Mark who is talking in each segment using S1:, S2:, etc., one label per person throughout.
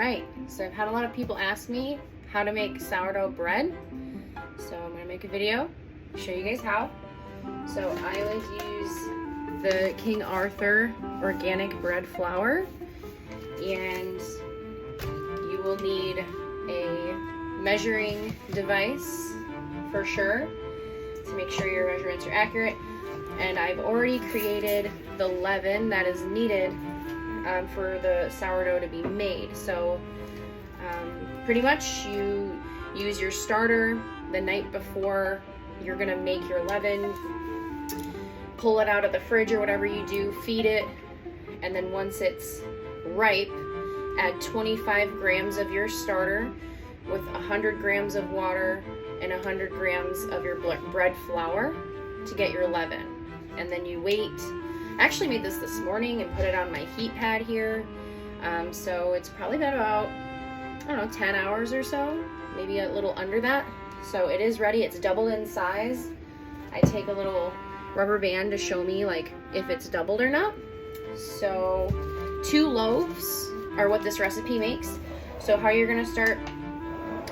S1: right, so I've had a lot of people ask me how to make sourdough bread. So I'm gonna make a video, show you guys how. So I always use the King Arthur organic bread flour, and you will need a measuring device for sure to make sure your measurements are accurate. And I've already created the leaven that is needed for the sourdough to be made. So pretty much you use your starter the night before you're gonna make your leaven, pull it out of the fridge or whatever you do, feed it, and then once it's ripe, add 25 grams of your starter with 100 grams of water and 100 grams of your bread flour to get your leaven. And then you wait. I actually made this morning and put it on my heat pad here. So it's probably been about, I don't know, 10 hours or so, maybe a little under that. So it is ready. It's doubled in size. I take a little rubber band to show me like if it's doubled or not. So 2 loaves are what this recipe makes. So how you're gonna start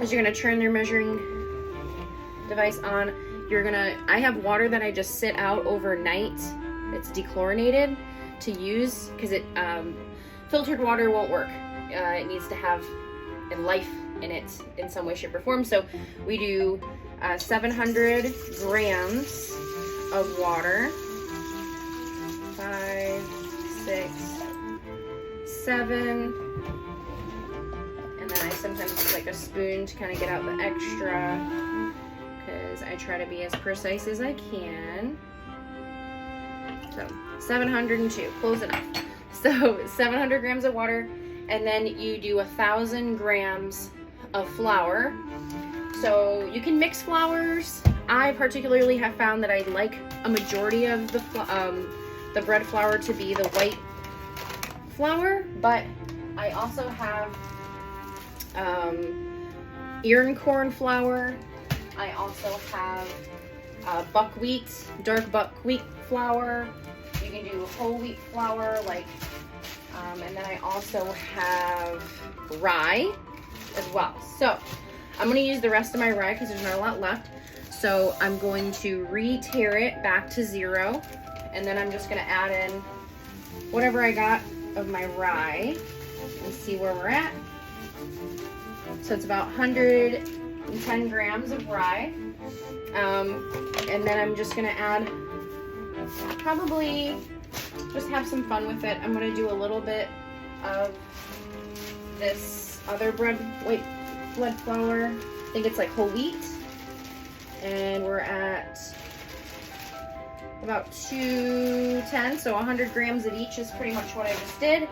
S1: is you're gonna turn your measuring device on. I have water that I just sit out overnight. It's dechlorinated to use because filtered water won't work. It needs to have a life in it in some way, shape, or form. So we do 700 grams of water, 5, 6, 7, and then I sometimes use like a spoon to kind of get out the extra, because I try to be as precise as I can. So 702, close enough. So 700 grams of water, and then you do 1,000 grams of flour. So you can mix flours. I particularly have found that I like a majority of the bread flour to be the white flour, but I also have ear corn flour. I also have buckwheat, dark buckwheat flour. You can do whole wheat flour, like, and then I also have rye as well. So I'm gonna use the rest of my rye because there's not a lot left. So I'm going to re-tare it back to 0, and then I'm just gonna add in whatever I got of my rye and see where we're at. So it's about 110 grams of rye. And then I'm just gonna add, probably just have some fun with it. I'm gonna do a little bit of this other white bread flour. I think it's like whole wheat. And we're at about 210, so 100 grams of each is pretty much what I just did.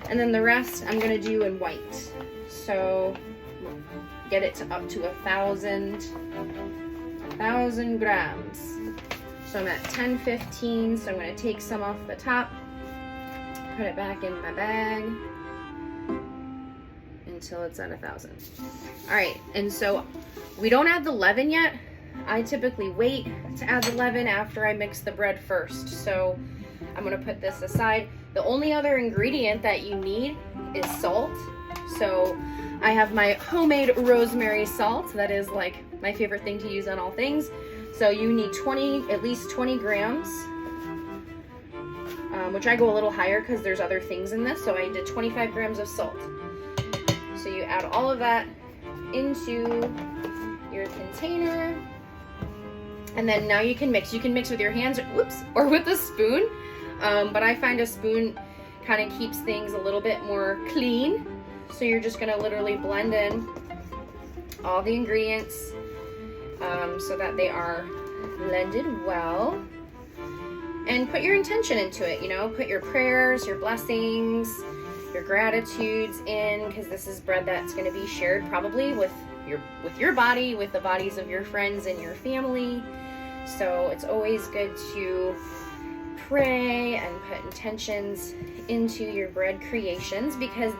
S1: And then the rest I'm gonna do in white. So get it to up to 1,000 grams. So I'm at 1015, so I'm gonna take some off the top, put it back in my bag until it's at 1,000. All right, and so we don't add the leaven yet. I typically wait to add the leaven after I mix the bread first. So I'm gonna put this aside. The only other ingredient that you need is salt. So I have my homemade rosemary salt. That is like my favorite thing to use on all things. So you need at least 20 grams, which I go a little higher because there's other things in this. So I did 25 grams of salt. So you add all of that into your container. And then now you can mix. You can mix with your hands, or with a spoon. But I find a spoon kind of keeps things a little bit more clean. So you're just gonna literally blend in all the ingredients so that they are blended well. And put your intention into it, you know, put your prayers, your blessings, your gratitudes in, because this is bread that's gonna be shared probably with your body, with the bodies of your friends and your family. So it's always good to pray and put intentions into your bread creations, because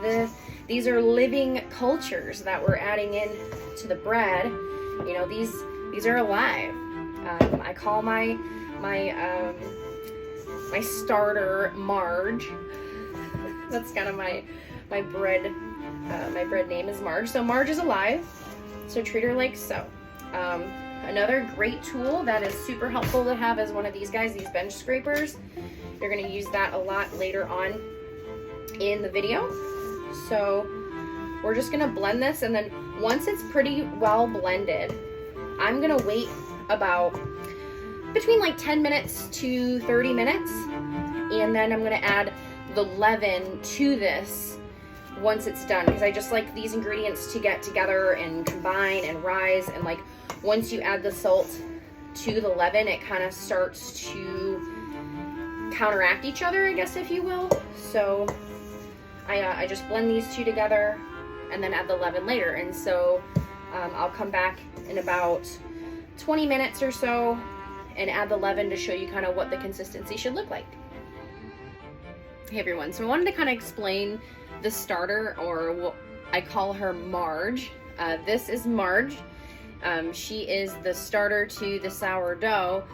S1: these are living cultures that we're adding in to the bread. You know, these are alive. I call my starter Marge. That's kind of my my bread name is Marge. So Marge is alive, so treat her like so. Another great tool that is super helpful to have is one of these guys, these bench scrapers. You're going to use that a lot later on in the video. So we're just going to blend this, and then once it's pretty well blended, I'm going to wait about between like 10 minutes to 30 minutes, and then I'm going to add the leaven to this once it's done, because I just like these ingredients to get together and combine and rise, and like once you add the salt to the leaven, it kind of starts to counteract each other, I guess, if you will. So I just blend these two together and then add the leaven later. And so I'll come back in about 20 minutes or so and add the leaven to show you kind of what the consistency should look like. Hey everyone, so I wanted to kind of explain the starter, or what I call her Marge. This is Marge. She is the starter to the sourdough.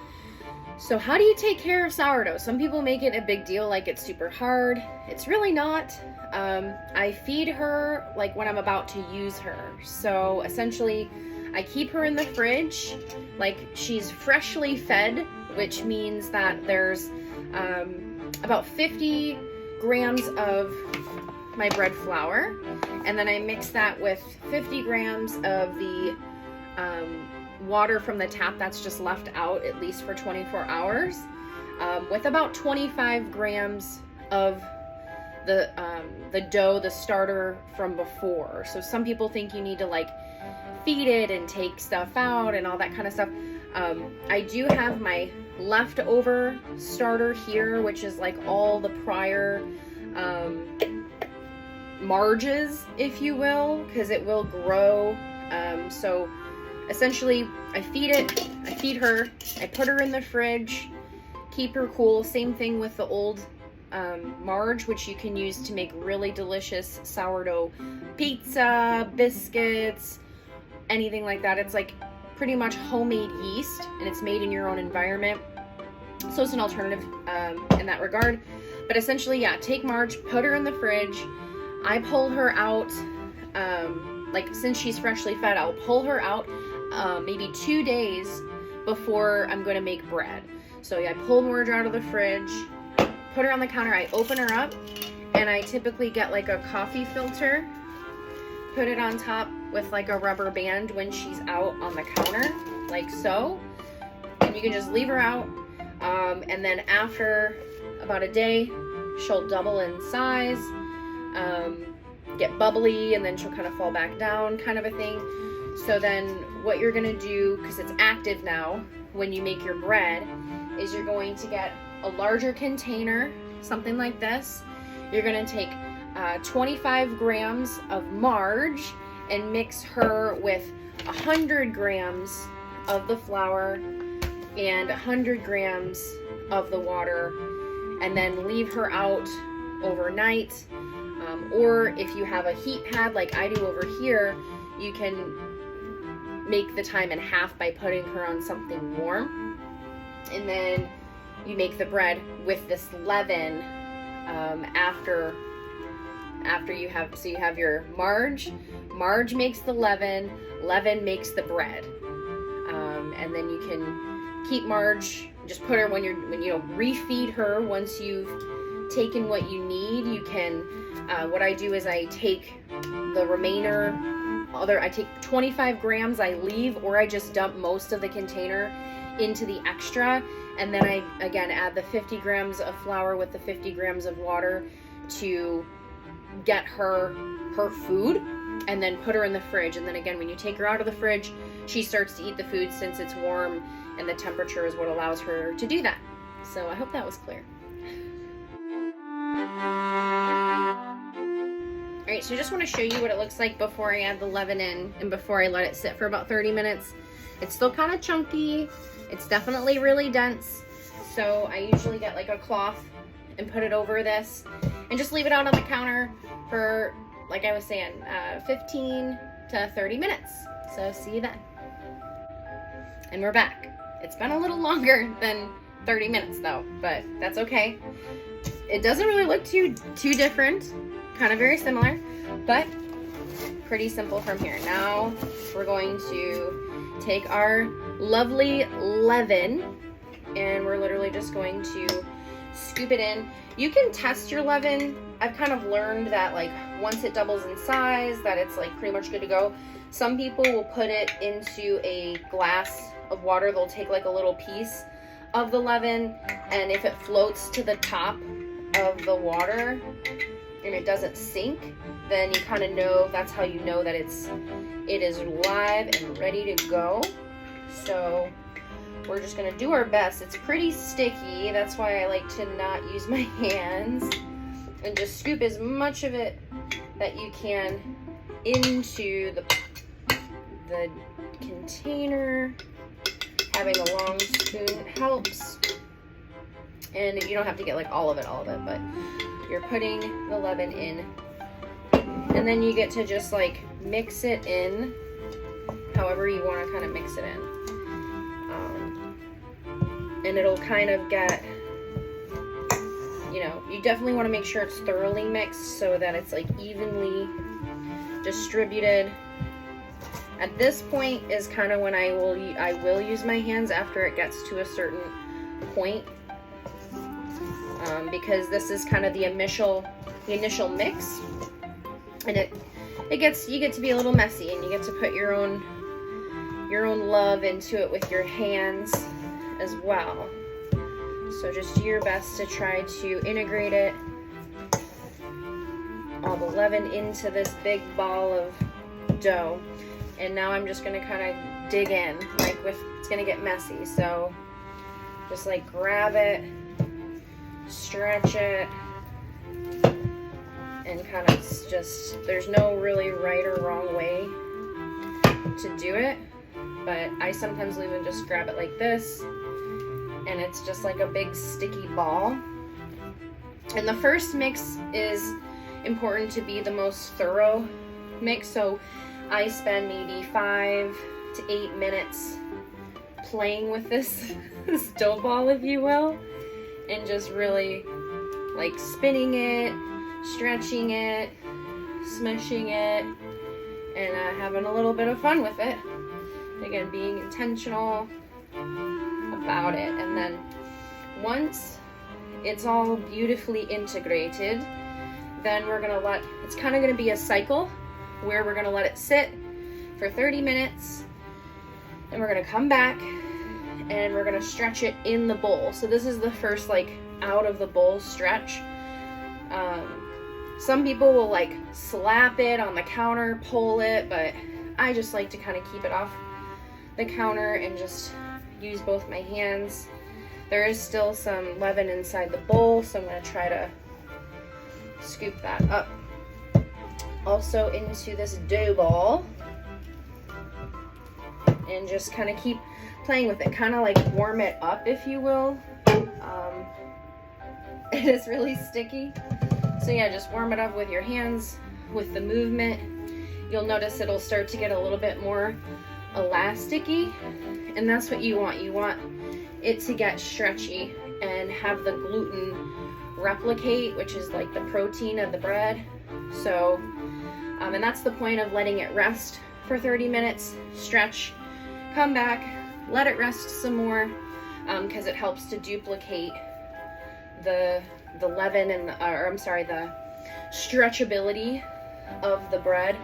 S1: So how do you take care of sourdough? Some people make it a big deal, like it's super hard. It's really not. I feed her like when I'm about to use her. So essentially I keep her in the fridge like she's freshly fed, which means that there's about 50 grams of my bread flour, and then I mix that with 50 grams of the water from the tap that's just left out at least for 24 hours, with about 25 grams of the dough, the starter from before. So some people think you need to like feed it and take stuff out and all that kind of stuff. I do have my leftover starter here, which is like all the prior marges, if you will, because it will grow. So essentially I feed her, I put her in the fridge, keep her cool. Same thing with the old Marge, which you can use to make really delicious sourdough pizza, biscuits, anything like that. It's like pretty much homemade yeast, and it's made in your own environment. So it's an alternative in that regard. But essentially, yeah, take Marge, put her in the fridge. I pull her out, like since she's freshly fed, I'll pull her out maybe 2 days before I'm going to make bread. So yeah, I pull Marge out of the fridge, put her on the counter, I open her up, and I typically get like a coffee filter, put it on top with like a rubber band when she's out on the counter, like so. And you can just leave her out, and then after about a day, she'll double in size, get bubbly, and then she'll kind of fall back down, kind of a thing. So then what you're gonna do, because it's active now, when you make your bread, is you're going to get a larger container, something like this. You're gonna take 25 grams of Marge and mix her with 100 grams of the flour and 100 grams of the water, and then leave her out overnight. Or if you have a heat pad like I do over here, you can make the time in half by putting her on something warm. And then you make the bread with this leaven after you have, so you have your Marge makes the leaven makes the bread, and then you can keep Marge, just put her when you refeed her once you've taken what you need. You can what I do is I take the remainder, I take 25 grams, I leave, or I just dump most of the container into the extra, and then I again add the 50 grams of flour with the 50 grams of water to get her food, and then put her in the fridge. And then again, when you take her out of the fridge, she starts to eat the food since it's warm, and the temperature is what allows her to do that. So I hope that was clear. Alright, so I just want to show you what it looks like before I add the leaven in and before I let it sit for about 30 minutes. It's still kind of chunky. It's definitely really dense. So I usually get like a cloth and put it over this and just leave it out on the counter for, like I was saying, 15 to 30 minutes. So see you then. And we're back. It's been a little longer than 30 minutes though, but that's okay. It doesn't really look too different. kind of very similar, but pretty simple from here. Now we're going to take our lovely leaven and we're literally just going to scoop it in. You can test your leaven. I've kind of learned that like once it doubles in size that it's like pretty much good to go. Some people will put it into a glass of water. They'll take like a little piece of the leaven, and if it floats to the top of the water and it doesn't sink, then you kind of know, that's how you know that it is live and ready to go. So we're just gonna do our best. It's pretty sticky, that's why I like to not use my hands, and just scoop as much of it that you can into the container. Having a long spoon helps, and you don't have to get like all of it, but you're putting the leaven in, and then you get to just like mix it in however you want to kind of mix it in, and it'll kind of get, you know, you definitely want to make sure it's thoroughly mixed so that it's like evenly distributed. At this point is kind of when I will use my hands after it gets to a certain point, because this is kind of the initial mix, and you get to be a little messy, and you get to put your own love into it with your hands as well. So just do your best to try to integrate it, all the leaven, into this big ball of dough. And now I'm just gonna kind of dig in, like it's gonna get messy. So just like grab it, stretch it, and kind of just, there's no really right or wrong way to do it. But I sometimes even just grab it like this, and it's just like a big sticky ball. And the first mix is important to be the most thorough mix. So I spend maybe 5 to 8 minutes playing with this dough ball, if you will, and just really like spinning it, stretching it, smushing it, and having a little bit of fun with it. Again, being intentional about it. And then once it's all beautifully integrated, then we're gonna it's kind of gonna be a cycle where we're gonna let it sit for 30 minutes, and we're gonna come back and we're gonna stretch it in the bowl. So this is the first like out of the bowl stretch. Some people will like slap it on the counter, pull it, but I just like to kind of keep it off the counter and just use both my hands. There is still some leaven inside the bowl, so I'm gonna try to scoop that up also into this dough ball, and just kind of keep playing with it, kind of like warm it up, if you will. It is really sticky, so yeah, just warm it up with your hands, with the movement. You'll notice it'll start to get a little bit more elasticy, and that's what you want. You want it to get stretchy and have the gluten replicate, which is like the protein of the bread. So and that's the point of letting it rest for 30 minutes, stretch, come back, let it rest some more, because it helps to duplicate the leaven and the stretchability of the bread,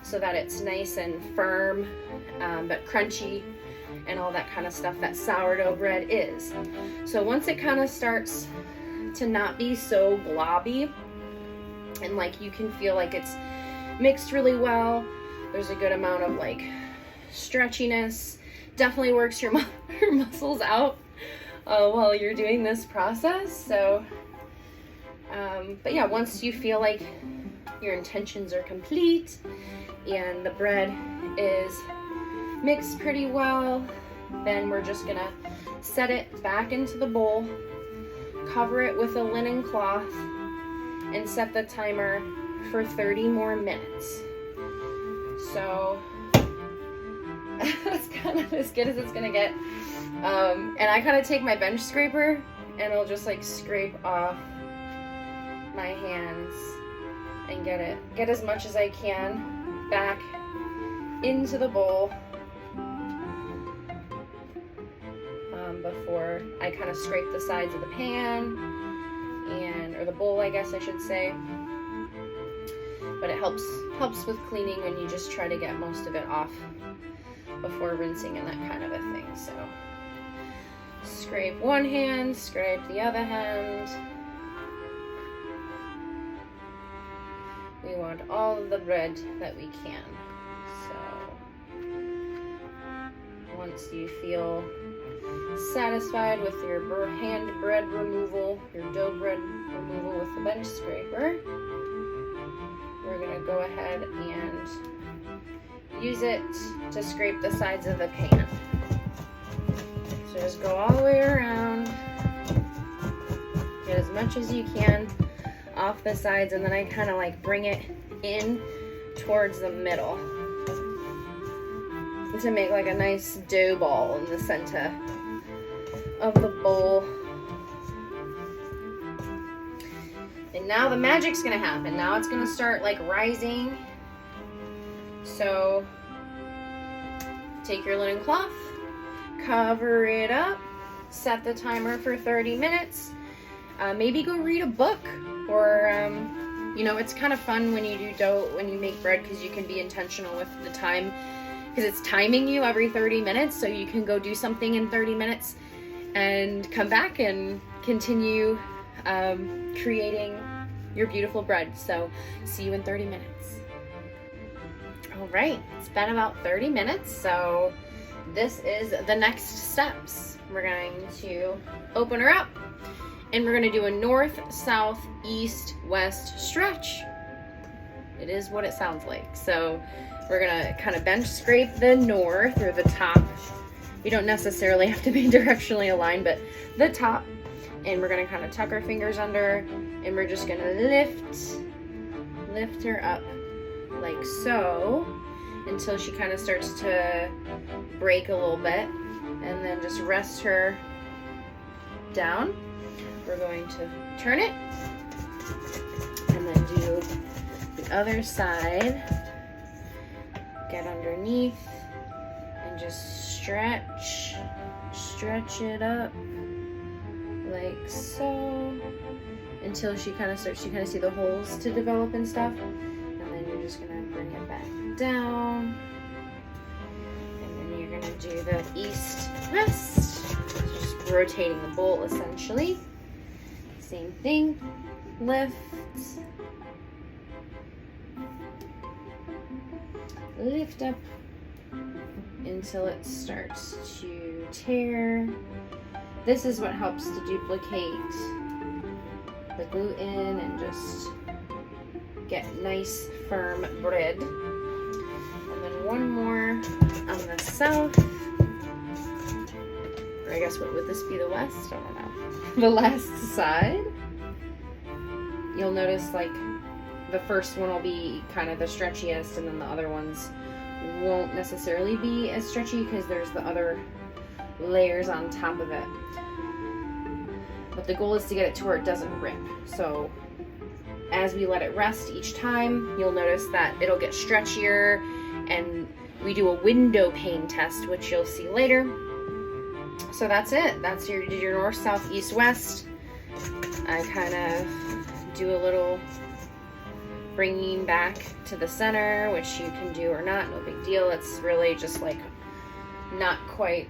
S1: so that it's nice and firm, but crunchy and all that kind of stuff that sourdough bread is. So once it kind of starts to not be so globby, and like you can feel like it's mixed really well, there's a good amount of like stretchiness, definitely works your muscles out while you're doing this process. So but yeah, once you feel like your intentions are complete and the bread is mixed pretty well, then we're just gonna set it back into the bowl, cover it with a linen cloth, and set the timer for 30 more minutes. So that's kind of as good as it's gonna get. And I kind of take my bench scraper and I'll just like scrape off my hands and get as much as I can back into the bowl before I kind of scrape the sides of the pan or the bowl, I guess I should say. But it helps with cleaning when you just try to get most of it off before rinsing and that kind of a thing. So scrape one hand, scrape the other hand. We want all of the bread that we can. So once you feel satisfied with your hand bread removal, your dough bread removal with the bench scraper, we're gonna go ahead and use it to scrape the sides of the pan. So just go all the way around, get as much as you can off the sides, and then I kind of like bring it in towards the middle to make like a nice dough ball in the center of the bowl. And now the magic's gonna happen. Now it's gonna start like rising. So take your linen cloth, cover it up, set the timer for 30 minutes. Maybe go read a book, or you know, it's kind of fun when you do dough, when you make bread, because you can be intentional with the time, because it's timing you every 30 minutes, so you can go do something in 30 minutes and come back and continue creating your beautiful bread. So see you in 30 minutes. All right, it's been about 30 minutes, so this is the next steps. We're going to open her up, and we're going to do a north, south, east, west stretch. It is what it sounds like. So we're going to kind of bench scrape the north, or the top. You don't necessarily have to be directionally aligned, but the top. And we're going to kind of tuck our fingers under, and we're just going to lift her up like so until she kind of starts to break a little bit, and then just rest her down. We're going to turn it and then do the other side. Get underneath and just stretch it up like so until she kind of starts to see the holes to develop and stuff. And then you're just gonna bring it back down, and then you're gonna do the east west, just rotating the bowl essentially. Same thing, lift up until it starts to tear. This is what helps to duplicate the gluten and just get nice firm bread. And then one more on the south, or I guess what would this be, the west? I don't know. The last side. You'll notice like the first one will be kind of the stretchiest, and then the other ones won't necessarily be as stretchy because there's the other layers on top of it. But the goal is to get it to where it doesn't rip. So as we let it rest each time, you'll notice that it'll get stretchier, and we do a window pane test, which you'll see later. So that's it. That's your north, south, east, west. I kind of do a little bringing back to the center, which you can do or not, no big deal. It's really just like it's not quite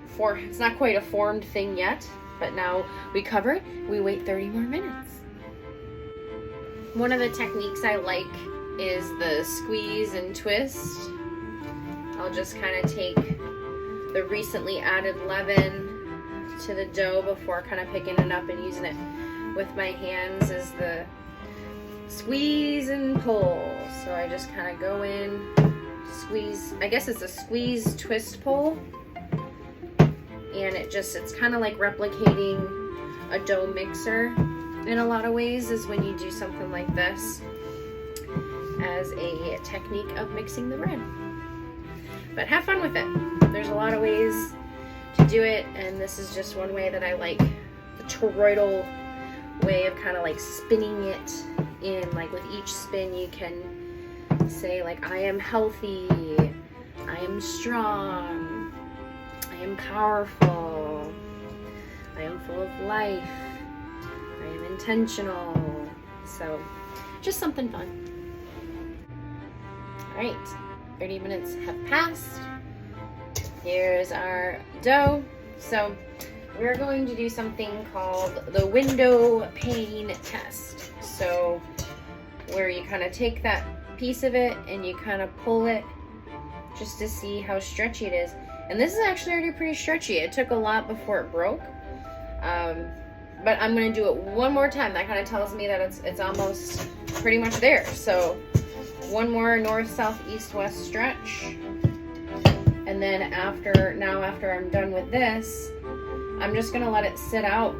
S1: a formed thing yet, but now we cover it, we wait 30 more minutes. One of the techniques I like is the squeeze and twist. I'll just kind of take the recently added leaven to the dough before kind of picking it up and using it with my hands as the squeeze and pull. So I just kind of go in, squeeze, I guess it's a squeeze twist pull, and it's kind of like replicating a dough mixer in a lot of ways, is when you do something like this as a technique of mixing the bread. But have fun with it. There's a lot of ways to do it, and this is just one way that I like, the toroidal way of kind of like spinning it in. Like with each spin you can say like, I am healthy, I am strong, I am powerful, I am full of life, I am intentional. So just something fun. All right, 30 minutes have passed. Here's our dough. So we're going to do something called the window pane test. So where you kind of take that piece of it and you kind of pull it just to see how stretchy it is. And this is actually already pretty stretchy. It took a lot before it broke. But I'm gonna do it one more time. That kind of tells me that it's almost pretty much there. So one more north, south, east, west stretch. And then after I'm done with this, I'm just gonna let it sit out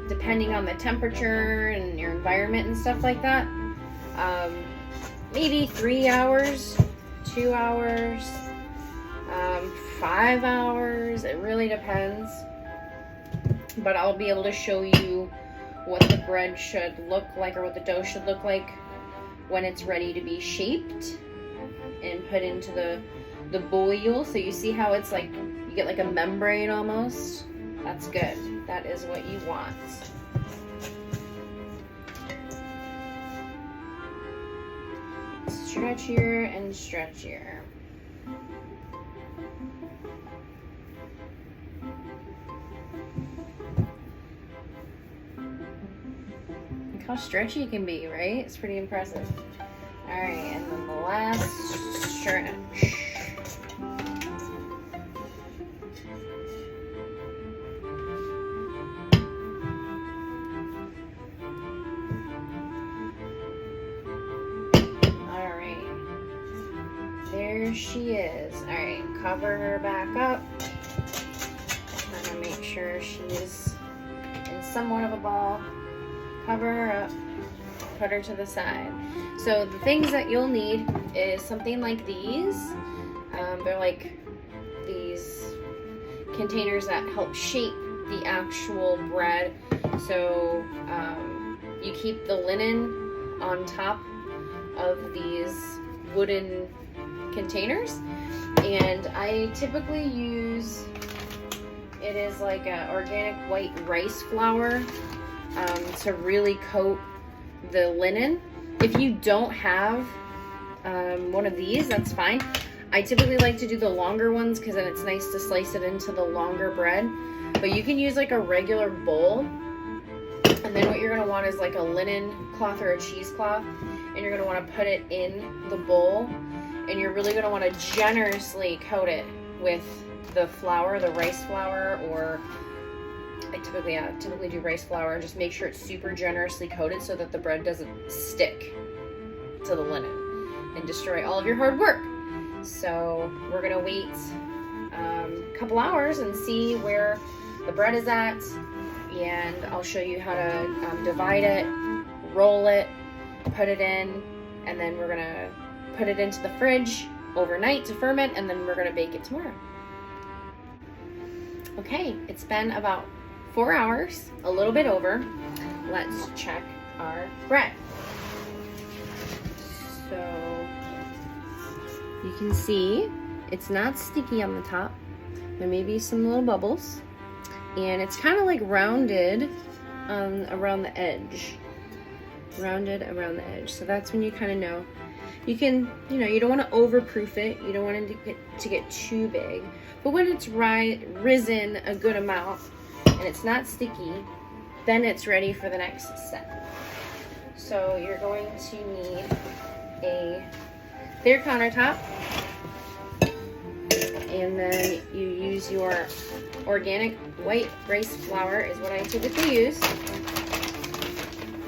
S1: depending on the temperature and your environment and stuff like that. Maybe 3 hours, 2 hours, 5 hours. It really depends. But I'll be able to show you what the bread should look like, or what the dough should look like when it's ready to be shaped and put into the boule. So you see how it's like, you get like a membrane almost? That's good. That is what you want. Stretchier and stretchier. Look how stretchy it can be, right? It's pretty impressive. All right, and then the last stretch. There she is. All right, cover her back up. Trying to make sure she's in somewhat of a ball. Cover her up, put her to the side. So the things that you'll need is something like these. They're like these containers that help shape the actual bread. So you keep the linen on top of these wooden containers, and I typically use, it is like a organic white rice flour to really coat the linen. If you don't have one of these, that's fine. I typically like to do the longer ones because then it's nice to slice it into the longer bread. But you can use like a regular bowl, and then what you're going to want is like a linen cloth or a cheesecloth, and you're going to want to put it in the bowl. And you're really going to want to generously coat it with the flour, the rice flour, or I typically do rice flour, and just make sure it's super generously coated so that the bread doesn't stick to the linen and destroy all of your hard work. So we're going to wait a couple hours and see where the bread is at, and I'll show you how to divide it, roll it, put it in, and then we're going to put it into the fridge overnight to ferment, and then we're going to bake it tomorrow. Okay, it's been about 4 hours, a little bit over. Let's check our bread. So you can see it's not sticky on the top. There may be some little bubbles, and it's kind of like rounded around the edge. Rounded around the edge. So that's when you kind of know. You can, you don't want to overproof it. You don't want it to get too big. But when it's risen a good amount and it's not sticky, then it's ready for the next step. So you're going to need a clear countertop, and then you use your organic white rice flour is what I typically use.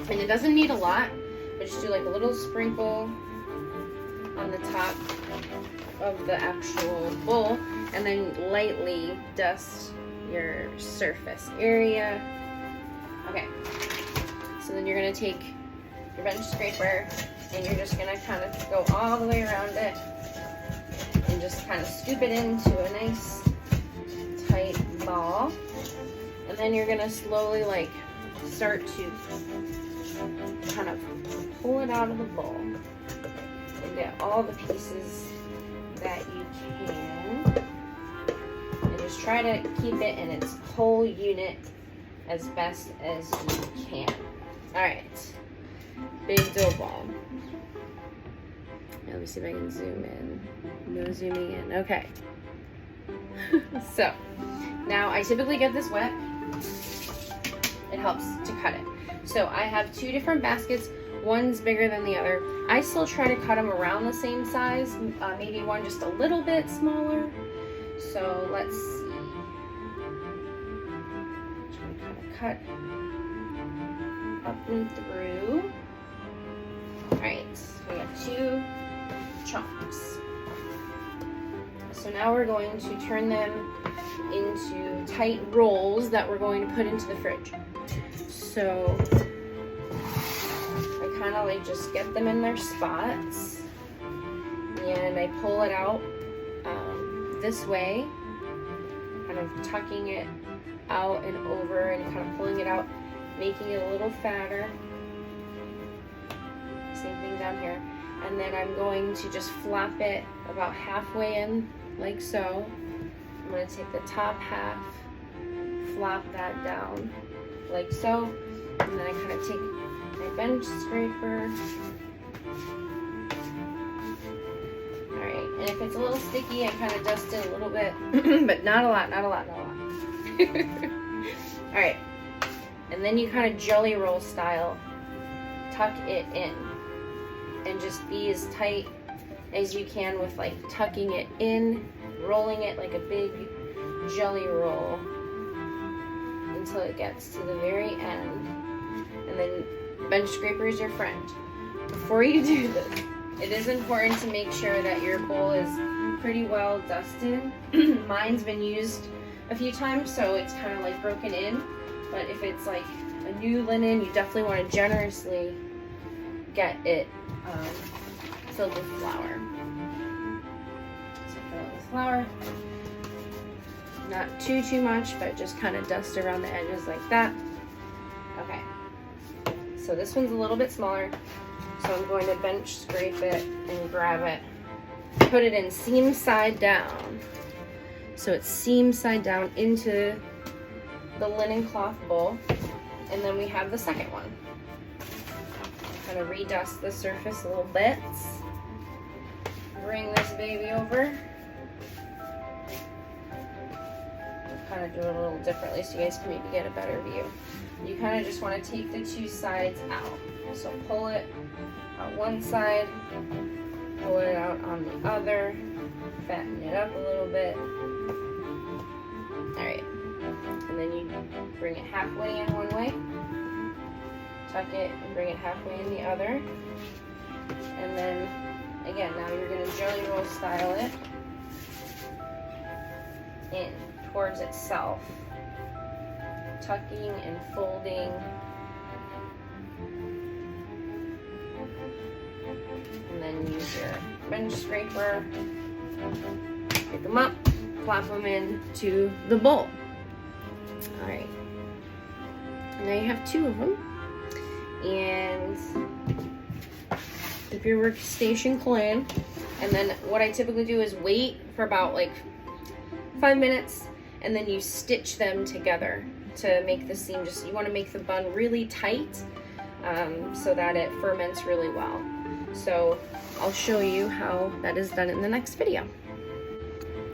S1: And it doesn't need a lot, but just do like a little sprinkle on the top of the actual bowl, and then lightly dust your surface area. Okay, so then you're going to take your bench scraper and you're just going to kind of go all the way around it and just kind of scoop it into a nice tight ball, and then you're going to slowly like start to kind of pull it out of the bowl and get all the pieces that you can. And just try to keep it in its whole unit as best as you can. All right, big dough ball. Now let me see if I can zoom in. No zooming in. Okay. So now I typically get this wet. It helps to cut it. So I have two different baskets. One's bigger than the other. I still try to cut them around the same size. Maybe one just a little bit smaller. So let's see. Try to kind of cut up and through. All right, so we have two chunks. So now we're going to turn them into tight rolls that we're going to put into the fridge. So I kind of like just get them in their spots and I pull it out this way, kind of tucking it out and over and kind of pulling it out, making it a little fatter. Same thing down here. And then I'm going to just flop it about halfway in, like so. I'm going to take the top half, flop that down, like so. And then I kind of take my bench scraper. Alright, and if it's a little sticky, I kind of dust it a little bit, but not a lot, not a lot, not a lot. Alright, and then you kind of jelly roll style, tuck it in. And just be as tight as you can with like tucking it in, rolling it like a big jelly roll until it gets to the very end. And then bench scraper is your friend. Before you do this, it is important to make sure that your bowl is pretty well dusted. Mine's been used a few times, so it's kind of like broken in. But if it's like a new linen, you definitely want to generously get it filled with flour. So fill it with flour. Not too much, but just kind of dust around the edges like that. Okay. So this one's a little bit smaller. So I'm going to bench scrape it and grab it. Put it in seam side down. So it's seam side down into the linen cloth bowl. And then we have the second one. Kind of redust the surface a little bit. Bring this baby over. Kind of do it a little differently so you guys can maybe get a better view. You kind of just want to take the two sides out. So pull it on one side, pull it out on the other, fatten it up a little bit. Alright, and then you bring it halfway in one way. Tuck it and bring it halfway in the other. And then, again, now you're going to jelly roll style it in towards itself. Tucking and folding. And then use your bench scraper. Pick them up, plop them into the bowl. Alright. Now you have two of them. And keep your workstation clean. And then what I typically do is wait for about like 5 minutes, and then you stitch them together to make the seam. Just you want to make the bun really tight so that it ferments really well. So I'll show you how that is done in the next video.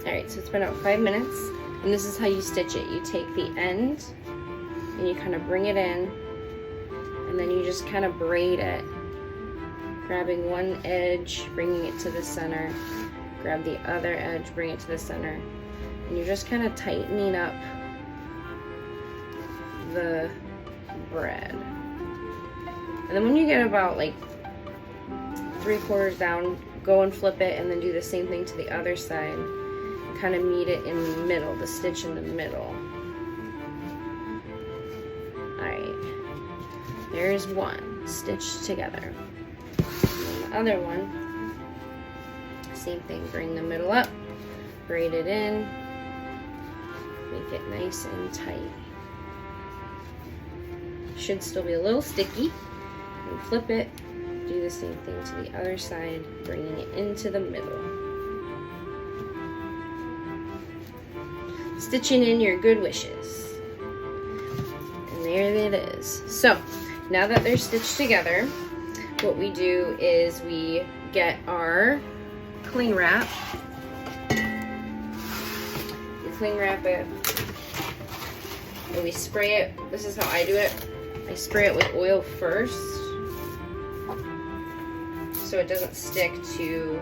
S1: Alright, so it's been about 5 minutes, and this is how you stitch it. You take the end and you kind of bring it in, and then you just kind of braid it, grabbing one edge, bringing it to the center, grab the other edge, bring it to the center, and you're just kind of tightening up the bread. And then when you get about like 3/4 down, go and flip it, and then do the same thing to the other side. Kind of meet it in the middle, the stitch in the middle. Alright, there's one stitched together. And the other one, same thing, bring the middle up, braid it in, make it nice and tight. Should still be a little sticky. And flip it, do the same thing to the other side, bringing it into the middle. Stitching in your good wishes. And there it is. So, now that they're stitched together, what we do is we get our cling wrap. We cling wrap it, and we spray it. This is how I do it. I spray it with oil first, so it doesn't stick to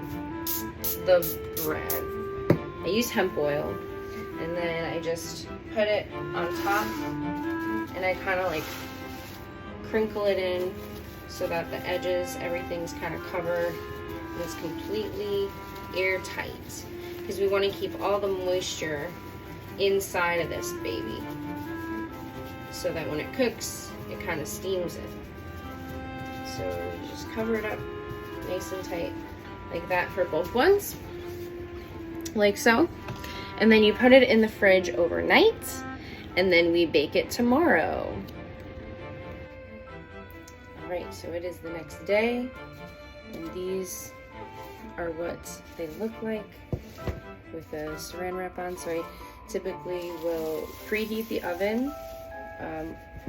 S1: the bread. I use hemp oil, and then I just put it on top, and I kind of like crinkle it in so that the edges, everything's kind of covered and it's completely airtight, because we want to keep all the moisture inside of this baby so that when it cooks, it kind of steams it. So you just cover it up nice and tight like that for both ones, like so. And then you put it in the fridge overnight, and then we bake it tomorrow. All right, so it is the next day, and these are what they look like with the saran wrap on. So I typically will preheat the oven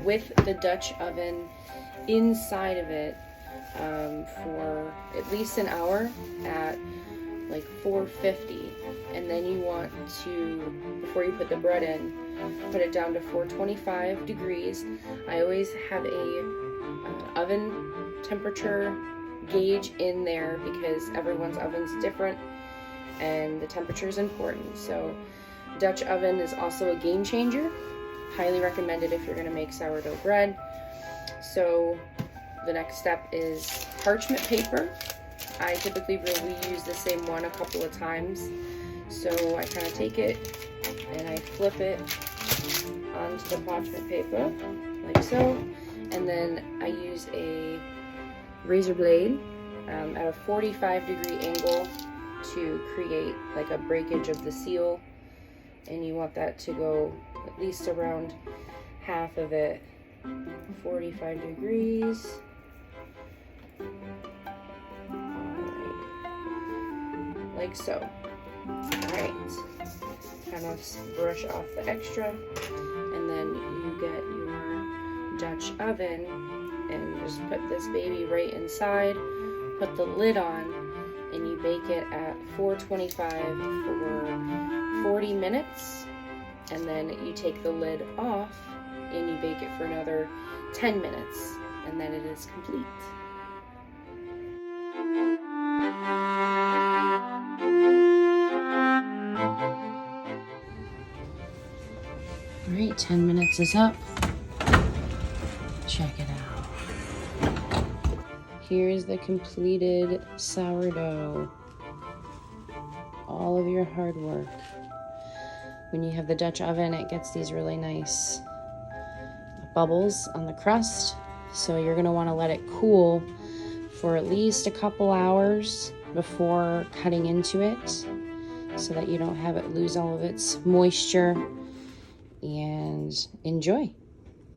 S1: with the Dutch oven inside of it for at least an hour at like 450, and then you want to, before you put the bread in, put it down to 425 degrees. I always have a oven temperature gauge in there because everyone's oven's different and the temperature is important. So Dutch oven is also a game changer. Highly recommended if you're going to make sourdough bread. So the next step is parchment paper. I typically really use the same one a couple of times. So I kind of take it and I flip it onto the parchment paper like so, and then I use a razor blade at a 45-degree angle to create like a breakage of the seal, and you want that to go at least around half of it, 45 degrees. Like so. Alright, kind of brush off the extra, and then you get your Dutch oven and just put this baby right inside, put the lid on, and you bake it at 425 for 40 minutes, and then you take the lid off and you bake it for another 10 minutes, and then it is complete. Alright, 10 minutes is up. Check it out. Here's the completed sourdough. All of your hard work. When you have the Dutch oven, it gets these really nice bubbles on the crust. So you're going to want to let it cool for at least a couple hours before cutting into it, so that you don't have it lose all of its moisture. And enjoy.